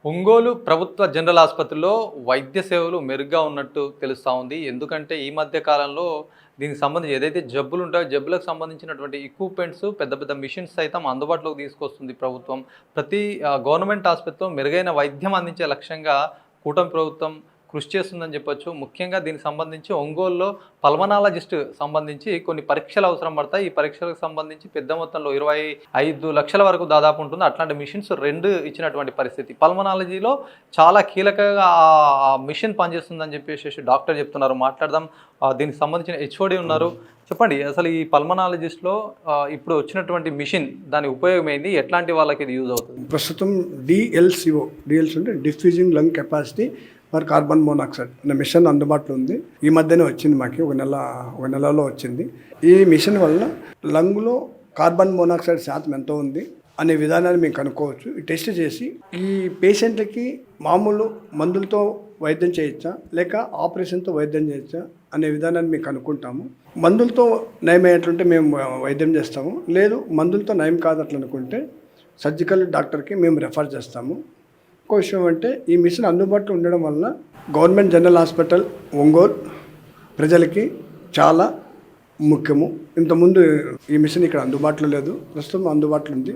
ఒంగోలు ప్రభుత్వ జనరల్ ఆసుపత్రిలో వైద్య సేవలు మెరుగ్గా ఉన్నట్టు తెలుస్తా ఉంది. ఎందుకంటే ఈ మధ్య కాలంలో దీనికి సంబంధించి ఏదైతే జబ్బులు ఉంటాయో జబ్బులకు సంబంధించినటువంటి ఎక్విప్‌మెంట్స్ పెద్ద పెద్ద మిషన్స్ సైతం అందుబాటులోకి తీసుకొస్తుంది ప్రభుత్వం. ప్రతి గవర్నమెంట్ ఆసుపత్రిలో మెరుగైన వైద్యం అందించే లక్ష్యంగా కూటమి ప్రభుత్వం కృషి చేస్తుందని చెప్పొచ్చు. ముఖ్యంగా దీనికి సంబంధించి ఒంగోలులో పల్మనాలజిస్ట్ సంబంధించి కొన్ని పరీక్షలు అవసరం పడతాయి. ఈ పరీక్షలకు సంబంధించి పెద్ద మొత్తంలో 25 లక్షల వరకు దాదాపు ఉంటుంది. అట్లాంటి మిషన్స్ 2 ఇచ్చినటువంటి పరిస్థితి. పల్మనాలజీలో చాలా కీలకంగా ఆ మిషన్ పనిచేస్తుందని చెప్పేసి డాక్టర్ చెప్తున్నారు. మాట్లాడదాం. దీనికి సంబంధించిన హెచ్ఓడి ఉన్నారు. చెప్పండి, అసలు ఈ పల్మనాలజిస్ట్‌లో ఇప్పుడు వచ్చినటువంటి మిషన్ దాని ఉపయోగం ఏంది? ఎట్లాంటి వాళ్ళకి ఇది యూజ్ అవుతుంది? ప్రస్తుతం డిఎల్సిఓ అంటే diffusing lung capacity for carbon monoxide అనే మిషన్ అందుబాటులో ఉంది. ఈ మధ్యనే వచ్చింది, మాకు ఒక నెలలో వచ్చింది. ఈ మిషన్ వల్ల లంగ్లో కార్బన్ మోనాక్సైడ్ శాతం ఎంత ఉంది అనే విధానాన్ని మేము కనుక్కోవచ్చు. ఈ టెస్ట్ చేసి ఈ పేషెంట్లకి మామూలు మందులతో వైద్యం చేయొచ్చా లేక ఆపరేషన్తో వైద్యం చేయొచ్చా అనే విధానాన్ని మేము కనుక్కుంటాము. మందులతో నయమయ్యేట్లుంటే మేము వైద్యం చేస్తాము. లేదు మందులతో నయం కాదట్లు అనుకుంటే సర్జికల్ డాక్టర్కి మేము రెఫర్ చేస్తాము. ఇంకో విషయం అంటే ఈ మిషన్ అందుబాటులో ఉండడం వల్ల గవర్నమెంట్ జనరల్ హాస్పిటల్ ఒంగోలు ప్రజలకి చాలా ముఖ్యము. ఇంతకుముందు ఈ మిషన్ ఇక్కడ అందుబాటులో లేదు, ప్రస్తుతం అందుబాటులో ఉంది.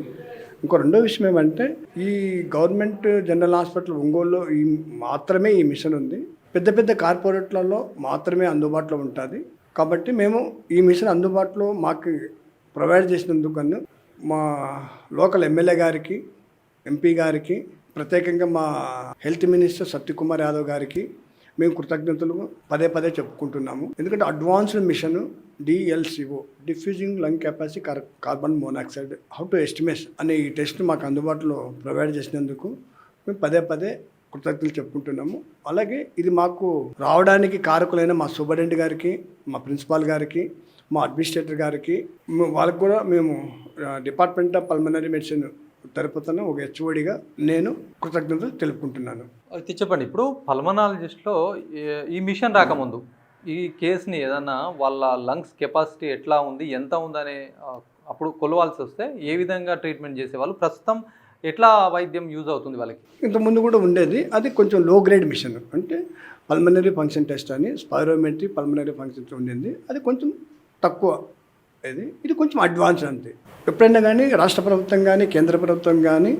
ఇంకో రెండో విషయం ఏమంటే ఈ గవర్నమెంట్ జనరల్ హాస్పిటల్ ఒంగోలులో మాత్రమే ఈ మిషన్ ఉంది. పెద్ద పెద్ద కార్పొరేట్లలో మాత్రమే అందుబాటులో ఉంటుంది. కాబట్టి మేము ఈ మిషన్ అందుబాటులో మాకు ప్రొవైడ్ చేసినందుకు గాను మా లోకల్ ఎమ్మెల్యే గారికి, ఎంపీ గారికి, ప్రత్యేకంగా మా హెల్త్ మినిస్టర్ సత్యకుమార్ యాదవ్ గారికి మేము కృతజ్ఞతలు పదే చెప్పుకుంటున్నాము. ఎందుకంటే advanced machine DLCO diffusing lung capacity carbon monoxide how to estimate అనే ఈ టెస్ట్ మాకు అందుబాటులో ప్రొవైడ్ చేసినందుకు మేము పదే కృతజ్ఞతలు చెప్పుకుంటున్నాము. అలాగే ఇది మాకు రావడానికి కారకులైన మా సూపరింటెండెంట్ గారికి, మా ప్రిన్సిపాల్ గారికి, మా అడ్మినిస్ట్రేటర్ గారికి, వాళ్ళకి కూడా మేము డిపార్ట్మెంట్ ఆఫ్ పల్మనరీ మెడిసిన్ తరపున ఒక హెచ్ఓడిగా నేను కృతజ్ఞతలు తెలుపుకుంటున్నాను. అయితే చెప్పండి, ఇప్పుడు పల్మనాలజిస్ట్లో ఈ మిషన్ రాకముందు ఈ కేసుని ఏదన్నా వాళ్ళ లంగ్స్ కెపాసిటీ ఎట్లా ఉంది, ఎంత ఉందనే అప్పుడు కొలవాల్సి వస్తే ఏ విధంగా ట్రీట్మెంట్ చేసేవాళ్ళు? ప్రస్తుతం ఎట్లా వైద్యం యూజ్ అవుతుంది వాళ్ళకి? ఇంతకుముందు కూడా ఉండేది, అది కొంచెం లో గ్రేడ్ మిషన్. అంటే పల్మనరీ ఫంక్షన్ టెస్ట్ అని స్పైరోమెట్రీ పల్మనరీ ఫంక్షన్ ఉండింది. అది కొంచెం తక్కువ. ఇది కొంచెం అడ్వాన్స్ అంతే. ఎప్పుడైనా కానీ రాష్ట్ర ప్రభుత్వం కానీ కేంద్ర ప్రభుత్వం కానీ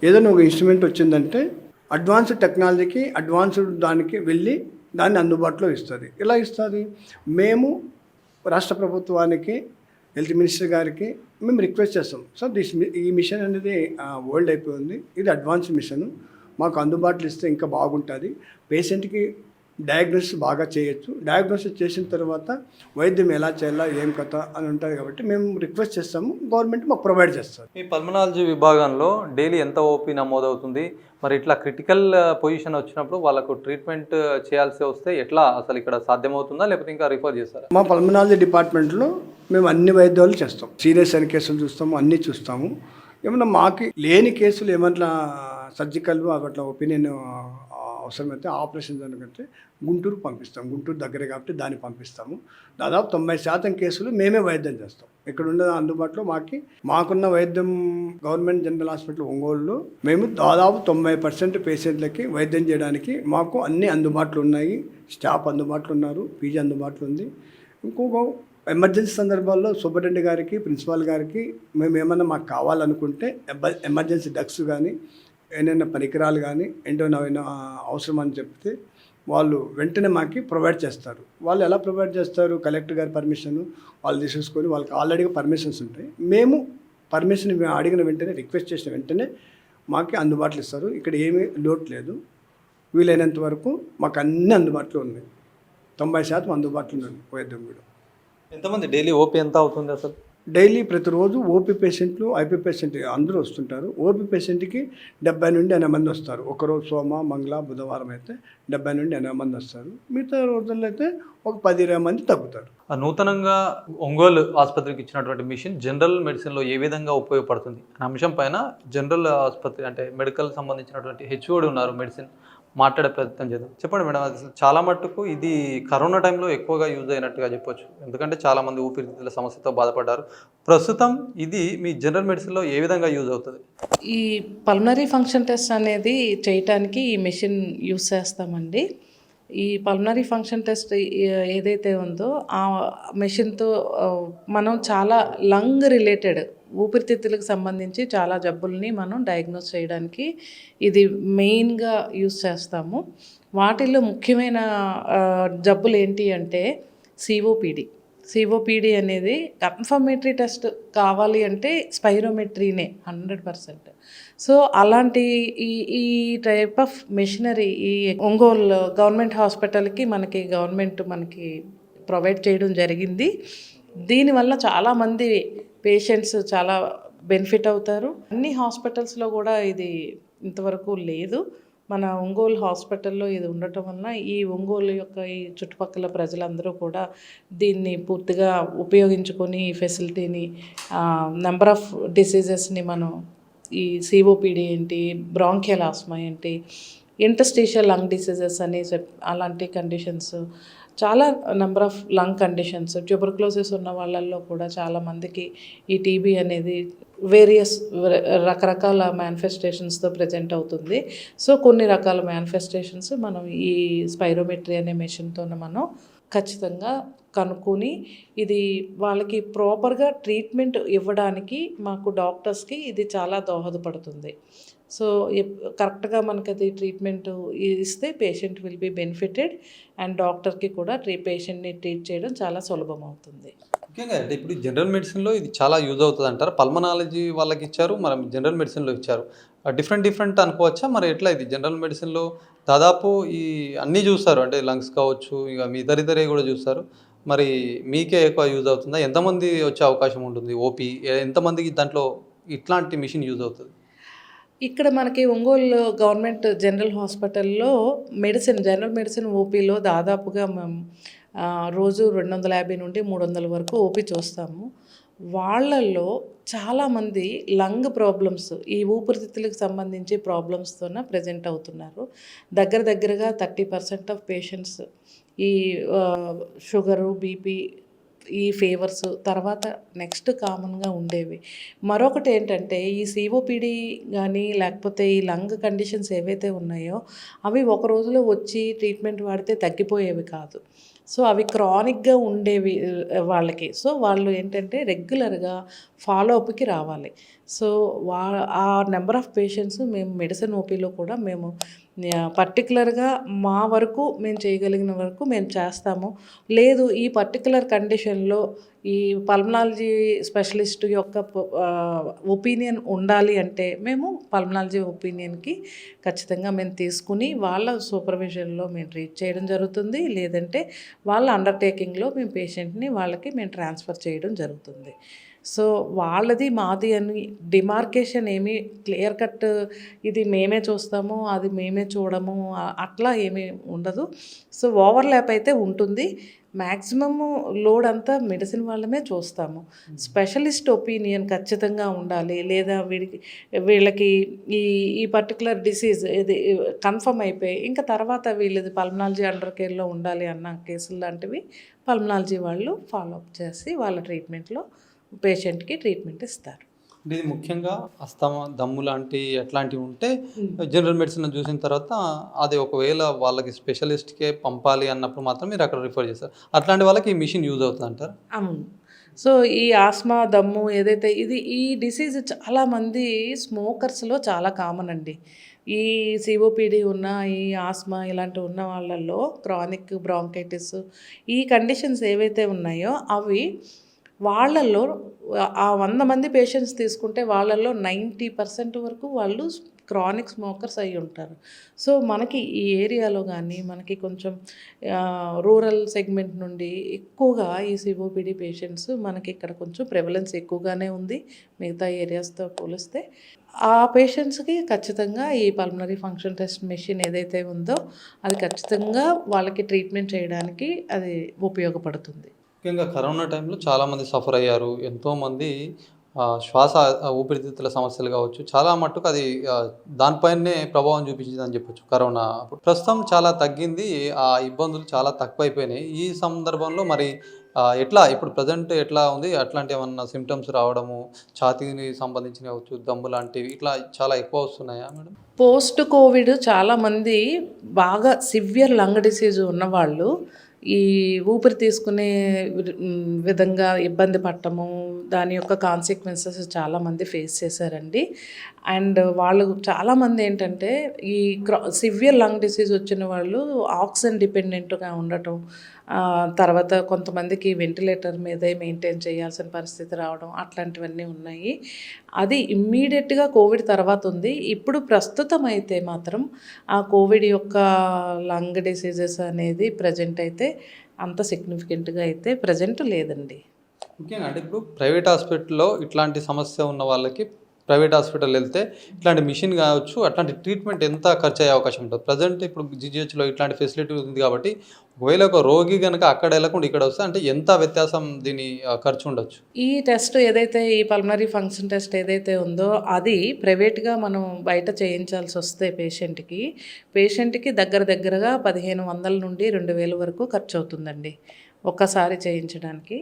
ఏదైనా ఒక ఇన్స్ట్రుమెంట్ వచ్చిందంటే అడ్వాన్స్డ్ టెక్నాలజీకి అడ్వాన్స్డ్ దానికి వెళ్ళి దాన్ని అందుబాటులో ఇస్తుంది. ఎలా ఇస్తుంది? మేము రాష్ట్ర ప్రభుత్వానికి, హెల్త్ మినిస్టర్ గారికి మేము రిక్వెస్ట్ చేస్తాం, సార్ ఈ మిషన్ అనేది ఓల్డ్ అయిపోయింది, ఇది అడ్వాన్స్ మిషన్, మాకు అందుబాటులో ఇస్తే ఇంకా బాగుంటుంది, పేషెంట్కి డయాగ్నోసిస్ బాగా చేయొచ్చు, డయాగ్నోసిస్ చేసిన తర్వాత వైద్యం ఎలా చేయాలా ఏం కథ అని ఉంటుంది. కాబట్టి మేము రిక్వెస్ట్ చేస్తాము, గవర్నమెంట్ మాకు ప్రొవైడ్ చేస్తారు. ఈ పల్మనాలజీ విభాగంలో డైలీ ఎంత ఓపీ నమోదవుతుంది? మరి ఇట్లా క్రిటికల్ పొజిషన్ వచ్చినప్పుడు వాళ్ళకు ట్రీట్మెంట్ చేయాల్సి వస్తే ఎట్లా అసలు ఇక్కడ సాధ్యమవుతుందా లేకపోతే ఇంకా రిఫర్ చేస్తారా? మా పల్మనాలజీ డిపార్ట్మెంట్లో మేము అన్ని వైద్యాలు చేస్తాం. సీరియస్ అయిన కేసులు చూస్తాము, అన్నీ చూస్తాము. ఏమన్నా మాకు లేని కేసులు ఏమన్నా సర్జికల్ అట్లా ఒపీనియన్ అవసరమైతే ఆపరేషన్ జరగంటే గుంటూరు పంపిస్తాం. గుంటూరు దగ్గరే కాబట్టి దాన్ని పంపిస్తాము. దాదాపు 90% కేసులు మేమే వైద్యం చేస్తాం. ఇక్కడ ఉన్న అందుబాటులో మాకున్న వైద్యం గవర్నమెంట్ జనరల్ హాస్పిటల్ ఒంగోలులో మేము దాదాపు 90% పేషెంట్లకి వైద్యం చేయడానికి మాకు అన్నీ అందుబాటులో ఉన్నాయి. స్టాఫ్ అందుబాటులో ఉన్నారు, పీజీ అందుబాటులో ఉంది. ఇంకొక ఎమర్జెన్సీ సందర్భాల్లో సూపరింటెండెంట్ గారికి, ప్రిన్సిపాల్ గారికి మేము ఏమన్నా మాకు కావాలనుకుంటే ఎమర్జెన్సీ డక్స్ కానీ ఏదైనా పరికరాలు కానీ ఏంటోనైనా అవసరం అని చెప్తే వాళ్ళు వెంటనే మాకు ప్రొవైడ్ చేస్తారు. వాళ్ళు ఎలా ప్రొవైడ్ చేస్తారు? కలెక్టర్ గారి పర్మిషన్ వాళ్ళు తీసేసుకొని, వాళ్ళకి ఆల్రెడీ పర్మిషన్స్ ఉంటాయి. మేము పర్మిషన్ అడిగిన వెంటనే, రిక్వెస్ట్ చేసిన వెంటనే మాకు అందుబాటులో ఇస్తారు. ఇక్కడ ఏమీ లోటు లేదు. వీలైనంత వరకు మాకు అన్నీ అందుబాటులో ఉన్నాయి. 90% అందుబాటులో ఉన్నాయి వైద్యం కూడా. ఎంతమంది డైలీ ఓపీ ఎంత అవుతుంది అసలు? డైలీ ప్రతిరోజు ఓపీ పేషెంట్లు, ఐపీ పేషెంట్ అందరూ వస్తుంటారు. ఓపీ పేషెంట్కి 70 నుండి 80 మంది వస్తారు. ఒకరోజు సోమ, మంగళ, బుధవారం అయితే 70 నుండి 80 మంది వస్తారు. మిగతా రోజుల్లో అయితే ఒక 10-20 మంది తగ్గుతారు. నూతనంగా ఒంగోలు ఆసుపత్రికి ఇచ్చినటువంటి మిషన్ జనరల్ మెడిసిన్లో ఏ విధంగా ఉపయోగపడుతుంది అనే అంశం పైన జనరల్ ఆసుపత్రి అంటే మెడికల్ సంబంధించినటువంటి హెచ్ఓడి ఉన్నారు మెడిసిన్ మాట్లాడే ప్రయత్నం చేద్దాం. చెప్పండి మేడం, అది చాలా మట్టుకు ఇది కరోనా టైంలో ఎక్కువగా యూజ్ అయినట్టుగా చెప్పొచ్చు. ఎందుకంటే చాలామంది ఊపిరితిత్తుల సమస్యతో బాధపడ్డారు. ప్రస్తుతం ఇది మీ జనరల్ మెడిసిన్లో ఏ విధంగా యూజ్ అవుతుంది? ఈ పల్మనరీ ఫంక్షన్ టెస్ట్ అనేది చేయటానికి ఈ మెషిన్ యూస్ చేస్తామండి. ఈ పల్మనరీ ఫంక్షన్ టెస్ట్ ఏదైతే ఉందో ఆ మెషిన్తో మనం చాలా లంగ్ రిలేటెడ్ ఊపిరితిత్తులకు సంబంధించి చాలా జబ్బుల్ని మనం డయాగ్నోస్ చేయడానికి ఇది మెయిన్గా యూస్ చేస్తాము. వాటిల్లో ముఖ్యమైన జబ్బులు ఏంటి అంటే సిఓపిడి అనేది కన్ఫర్మేటరీ టెస్ట్ కావాలి అంటే స్పైరోమెట్రీనే 100%. సో అలాంటి ఈ టైప్ ఆఫ్ మెషినరీ ఈ ఒంగోలు గవర్నమెంట్ హాస్పిటల్కి గవర్నమెంట్ మనకి ప్రొవైడ్ చేయడం జరిగింది. దీనివల్ల చాలామంది పేషెంట్స్ చాలా బెనిఫిట్ అవుతారు. అన్ని హాస్పిటల్స్లో కూడా ఇది ఇంతవరకు లేదు. మన ఒంగోలు హాస్పిటల్లో ఇది ఉండటం వలన ఈ ఒంగోలు యొక్క ఈ చుట్టుపక్కల ప్రజలందరూ కూడా దీన్ని పూర్తిగా ఉపయోగించుకొని ఈ ఫెసిలిటీని నెంబర్ ఆఫ్ డిసీజెస్ని మనం ఈ సిఓపిడి ఏంటి, బ్రాంకియల్ ఆస్మా ఏంటి, ఇంటర్స్టిషియల్ లంగ్ డిసీజెస్ అని అలాంటి కండిషన్స్, చాలా number of lung conditions, tuberculosis ఉన్న వాళ్ళల్లో కూడా చాలామందికి ఈ టీబీ అనేది వేరియస్ రకరకాల మేనిఫెస్టేషన్స్తో ప్రజెంట్ అవుతుంది. సో కొన్ని రకాల మేనిఫెస్టేషన్స్ మనం ఈ స్పైరోమెట్రీ అనే మెషిన్తో మనం ఖచ్చితంగా కనుక్కొని ఇది వాళ్ళకి ప్రాపర్గా ట్రీట్మెంట్ ఇవ్వడానికి మాకు డాక్టర్స్కి ఇది చాలా దోహదపడుతుంది. సో కరెక్ట్గా మనకి అది ట్రీట్మెంట్ ఇస్తే patient will be benefited and డాక్టర్కి కూడా పేషెంట్ని ట్రీట్ చేయడం చాలా సులభం అవుతుంది. ముఖ్యంగా అంటే ఇప్పుడు జనరల్ మెడిసిన్లో ఇది చాలా యూజ్ అవుతుంది అంటారు. పల్మనాలజీ వాళ్ళకి ఇచ్చారు, మనం జనరల్ మెడిసిన్లో ఇచ్చారు. డిఫరెంట్ అనుకోవచ్చా? మరి ఎట్లా ఇది జనరల్ మెడిసిన్లో దాదాపు ఈ అన్నీ చూస్తారు, అంటే లంగ్స్ కావచ్చు, ఇక మీ ఇతరే కూడా చూస్తారు. మరి మీకే ఎక్కువ యూజ్ అవుతుందా? ఎంతమంది వచ్చే అవకాశం ఉంటుంది? ఓపీ ఎంతమందికి దాంట్లో ఇట్లాంటి మిషన్ యూజ్ అవుతుంది? ఇక్కడ మనకి ఒంగోలు గవర్నమెంట్ జనరల్ హాస్పిటల్లో జనరల్ మెడిసిన్ ఓపీలో దాదాపుగా మేము రోజు 250 నుండి 300 వరకు ఓపీ చూస్తాము. వాళ్ళల్లో చాలామంది లంగ్ ప్రాబ్లమ్స్, ఈ ఊపిరితిత్తులకు సంబంధించి ప్రాబ్లమ్స్తోన ప్రజెంట్ అవుతున్నారు. దగ్గరగా 30% ఆఫ్ పేషెంట్స్ ఈ షుగరు, బీపీ, ఈ ఫీవర్స్ తర్వాత నెక్స్ట్ కామన్గా ఉండేవి. మరొకటి ఏంటంటే ఈ సిఓపిడి కానీ లేకపోతే ఈ లంగ్ కండిషన్స్ ఏవైతే ఉన్నాయో అవి ఒక రోజులో వచ్చి ట్రీట్మెంట్ వాడితే తగ్గిపోయేవి కాదు. సో అవి క్రానిక్గా ఉండేవి వాళ్ళకి. సో వాళ్ళు ఏంటంటే రెగ్యులర్గా ఫాలోఅప్కి రావాలి. సో ఆ నెంబర్ ఆఫ్ పేషెంట్స్ మేము మెడిసిన్ ఓపీలో కూడా మేము పర్టికులర్గా మా వరకు మేము చేయగలిగిన వరకు మేము చేస్తాము. లేదు ఈ పర్టికులర్ కండిషన్లో ఈ పల్మనాలజీ స్పెషలిస్ట్ యొక్క ఒపీనియన్ ఉండాలి అంటే మేము పల్మనాలజీ ఒపీనియన్కి ఖచ్చితంగా మేము తీసుకుని వాళ్ళ సూపర్విజన్లో మేము ట్రీట్ చేయడం జరుగుతుంది. లేదంటే వాళ్ళ అండర్టేకింగ్లో మేము పేషెంట్ని వాళ్ళకి మేము ట్రాన్స్ఫర్ చేయడం జరుగుతుంది. సో వాళ్ళది మాది అని డిమార్కేషన్ ఏమీ క్లియర్ కట్ ఇది మేమే చూస్తాము అది మేమే చూడము అట్లా ఏమీ ఉండదు. సో ఓవర్లాప్ అయితే ఉంటుంది. మ్యాక్సిమము లోడ్ అంతా మెడిసిన్ వాళ్ళమే చూస్తాము. స్పెషలిస్ట్ ఒపీనియన్ ఖచ్చితంగా ఉండాలి. లేదా వీళ్ళకి ఈ పర్టికులర్ డిసీజ్ ఇది కన్ఫర్మ్ అయిపోయి ఇంకా తర్వాత వీళ్ళది పల్మనాలజీ అండర్ కేర్లో ఉండాలి అన్న కేసులు లాంటివి పల్మనాలజీ వాళ్ళు ఫాలోఅప్ చేసి వాళ్ళ ట్రీట్మెంట్లో పేషెంట్కి ట్రీట్మెంట్ ఇస్తారు. ఇది ముఖ్యంగా అస్తమా, దమ్ము లాంటి అట్లాంటివి ఉంటే జనరల్ మెడిసిన్ చూసిన తర్వాత అది ఒకవేళ వాళ్ళకి స్పెషలిస్ట్కే పంపాలి అన్నప్పుడు మాత్రం మీరు అక్కడ రిఫర్ చేస్తారు. అట్లాంటి వాళ్ళకి ఈ మిషన్ యూజ్ అవుతుంది అంటారు? అవును. సో ఈ ఆస్మా, దమ్ము ఏదైతే ఈ డిసీజ్ చాలామంది స్మోకర్స్లో చాలా కామన్ అండి. ఈ సిఓపిడి ఉన్న ఈ ఆస్మా ఇలాంటివి ఉన్న వాళ్ళల్లో క్రానిక్ బ్రాంకైటిస్ ఈ కండిషన్స్ ఏవైతే ఉన్నాయో అవి వాళ్ళల్లో 100 మంది పేషెంట్స్ తీసుకుంటే వాళ్ళల్లో 90% వరకు వాళ్ళు క్రానిక్ స్మోకర్స్ అయి ఉంటారు. సో మనకి ఈ ఏరియాలో కానీ మనకి కొంచెం రూరల్ సెగ్మెంట్ నుండి ఎక్కువగా ఈ సిఓపిడి పేషెంట్స్ మనకి ఇక్కడ కొంచెం ప్రెవలెన్స్ ఎక్కువగానే ఉంది మిగతా ఏరియాస్తో పోలిస్తే. ఆ పేషెంట్స్కి ఖచ్చితంగా ఈ పల్మనరీ ఫంక్షన్ టెస్ట్ మెషిన్ ఏదైతే ఉందో అది ఖచ్చితంగా వాళ్ళకి ట్రీట్మెంట్ చేయడానికి అది ఉపయోగపడుతుంది. ముఖ్యంగా కరోనా టైంలో చాలామంది సఫర్ అయ్యారు. ఎంతోమంది శ్వాస ఊపిరితిత్తుల సమస్యలు కావచ్చు, చాలా మట్టుకు అది దానిపైనే ప్రభావం చూపించిందని చెప్పొచ్చు కరోనా అప్పుడు. ప్రస్తుతం చాలా తగ్గింది. ఆ ఇబ్బందులు చాలా తక్కువైపోయినాయి. ఈ సందర్భంలో మరి ఎట్లా ఇప్పుడు ప్రెజెంట్ ఎట్లా ఉంది? అట్లాంటి ఏమన్నా సింప్టమ్స్ రావడము, ఛాతీని సంబంధించినవి కావచ్చు, దమ్ము లాంటివి ఇట్లా చాలా ఎక్కువ వస్తున్నాయా మేడం? పోస్ట్ కోవిడ్ చాలామంది బాగా సివియర్ లంగ్ డిసీజ్ ఉన్నవాళ్ళు ఈ ఊపిరి తీసుకునే విధంగా ఇబ్బంది పడటము, దాని యొక్క కాన్సిక్వెన్సెస్ చాలామంది ఫేస్ చేశారండి. అండ్ వాళ్ళు చాలామంది ఏంటంటే ఈ సివియర్ లంగ్ డిసీజ్ వచ్చిన వాళ్ళు ఆక్సిజన్ డిపెండెంట్గా ఉండటం, తర్వాత కొంతమందికి వెంటిలేటర్ మీదే మెయింటైన్ చేయాల్సిన పరిస్థితి రావడం, అట్లాంటివన్నీ ఉన్నాయి. అది ఇమ్మీడియట్గా కోవిడ్ తర్వాత ఉంది. ఇప్పుడు ప్రస్తుతం అయితే మాత్రం ఆ కోవిడ్ యొక్క లంగ్ డిసీజెస్ అనేది ప్రజెంట్ అయితే అంత సిగ్నిఫికెంట్గా అయితే ప్రజెంట్ లేదండి. ముఖ్యంగా అంటే ఇప్పుడు ప్రైవేట్ హాస్పిటల్‌లో ఇట్లాంటి సమస్య ఉన్న వాళ్ళకి ప్రైవేట్ హాస్పిటల్ వెళ్తే ఇట్లాంటి మిషన్ కావచ్చు, అట్లాంటి ట్రీట్మెంట్ ఎంత ఖర్చు అయ్యే అవకాశం ఉంటుంది? ప్రజెంట్ ఇప్పుడు జీజీహెచ్‌లో ఇట్లాంటి ఫెసిలిటీ ఉంది కాబట్టి ఒకవేళ ఒక రోగి గనుక అక్కడ వెళ్ళకుండా ఇక్కడ వస్తే అంటే ఎంత వ్యత్యాసం దీని ఖర్చు ఉండొచ్చు? ఈ టెస్ట్ ఏదైతే ఈ పల్మనరీ ఫంక్షన్ టెస్ట్ ఏదైతే ఉందో అది ప్రైవేట్‌గా మనం బయట చేయించాల్సి వస్తే పేషెంట్‌కి దగ్గరగా 1500 నుండి 2000 వరకు ఖర్చు అవుతుందండి ఒక్కసారి చేయించడానికి.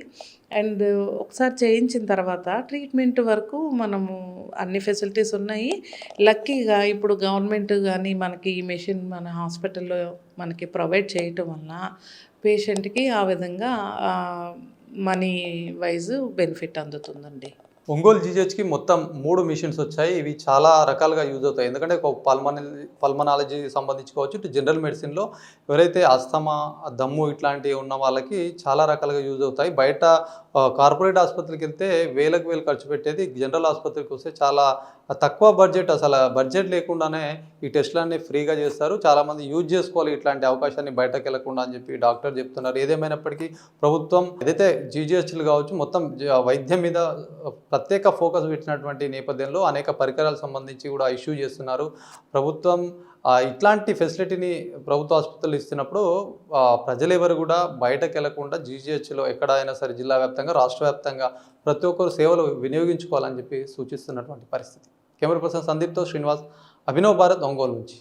అండ్ ఒకసారి చేయించిన తర్వాత ట్రీట్మెంట్ వరకు మనము అన్ని ఫెసిలిటీస్ ఉన్నాయి. లక్కీగా ఇప్పుడు గవర్నమెంట్ కానీ మనకి ఈ మెషిన్ మన హాస్పిటల్లో మనకి ప్రొవైడ్ చేయటం వలన పేషెంట్కి ఆ విధంగా మనీ వైజ్ బెనిఫిట్ అందుతుందండి. ఒంగోలు జీజీహెచ్‌కి మొత్తం 3 మిషన్స్ వచ్చాయి. ఇవి చాలా రకాలుగా యూజ్ అవుతాయి. ఎందుకంటే ఒక పల్మనాలజీ సంబంధించి కావచ్చు, ఇటు జనరల్ మెడిసిన్‌లో ఎవరైతే అస్తమా, దమ్ము ఇట్లాంటివి ఉన్న వాళ్ళకి చాలా రకాలుగా యూజ్ అవుతాయి. బయట కార్పొరేట్ ఆసుపత్రికి వెళ్తే వేలకు వేలు ఖర్చు పెట్టేది, జనరల్ ఆసుపత్రికి వస్తే చాలా తక్కువ బడ్జెట్, అసలు బడ్జెట్ లేకుండానే ఈ టెస్టులన్నీ ఫ్రీగా చేస్తారు. చాలామంది యూజ్ చేసుకోవాలి ఇట్లాంటి అవకాశాన్ని బయటకు వెళ్లకుండా అని చెప్పి డాక్టర్ చెప్తున్నారు. ఏదేమైనప్పటికీ ప్రభుత్వం ఏదైతే జీజీహెచ్లు కావచ్చు మొత్తం వైద్యం మీద ప్రత్యేక ఫోకస్ పెట్టినటువంటి నేపథ్యంలో అనేక పరికరాలకు సంబంధించి కూడా ఇష్యూ చేస్తున్నారు. ప్రభుత్వం ఇట్లాంటి ఫెసిలిటీని ప్రభుత్వ ఆసుపత్రులు ఇస్తున్నప్పుడు ప్రజలెవరు కూడా బయటకు వెళ్లకుండా జీజీహెచ్లో ఎక్కడైనా సరే జిల్లా వ్యాప్తంగా, రాష్ట్ర వ్యాప్తంగా ప్రతి ఒక్కరు సేవలు వినియోగించుకోవాలని చెప్పి సూచిస్తున్నటువంటి పరిస్థితి. కెమెరా పర్సన్ సందీప్తో శ్రీనివాస్, అభినవ్ భారత్, ఒంగోలు నుంచి.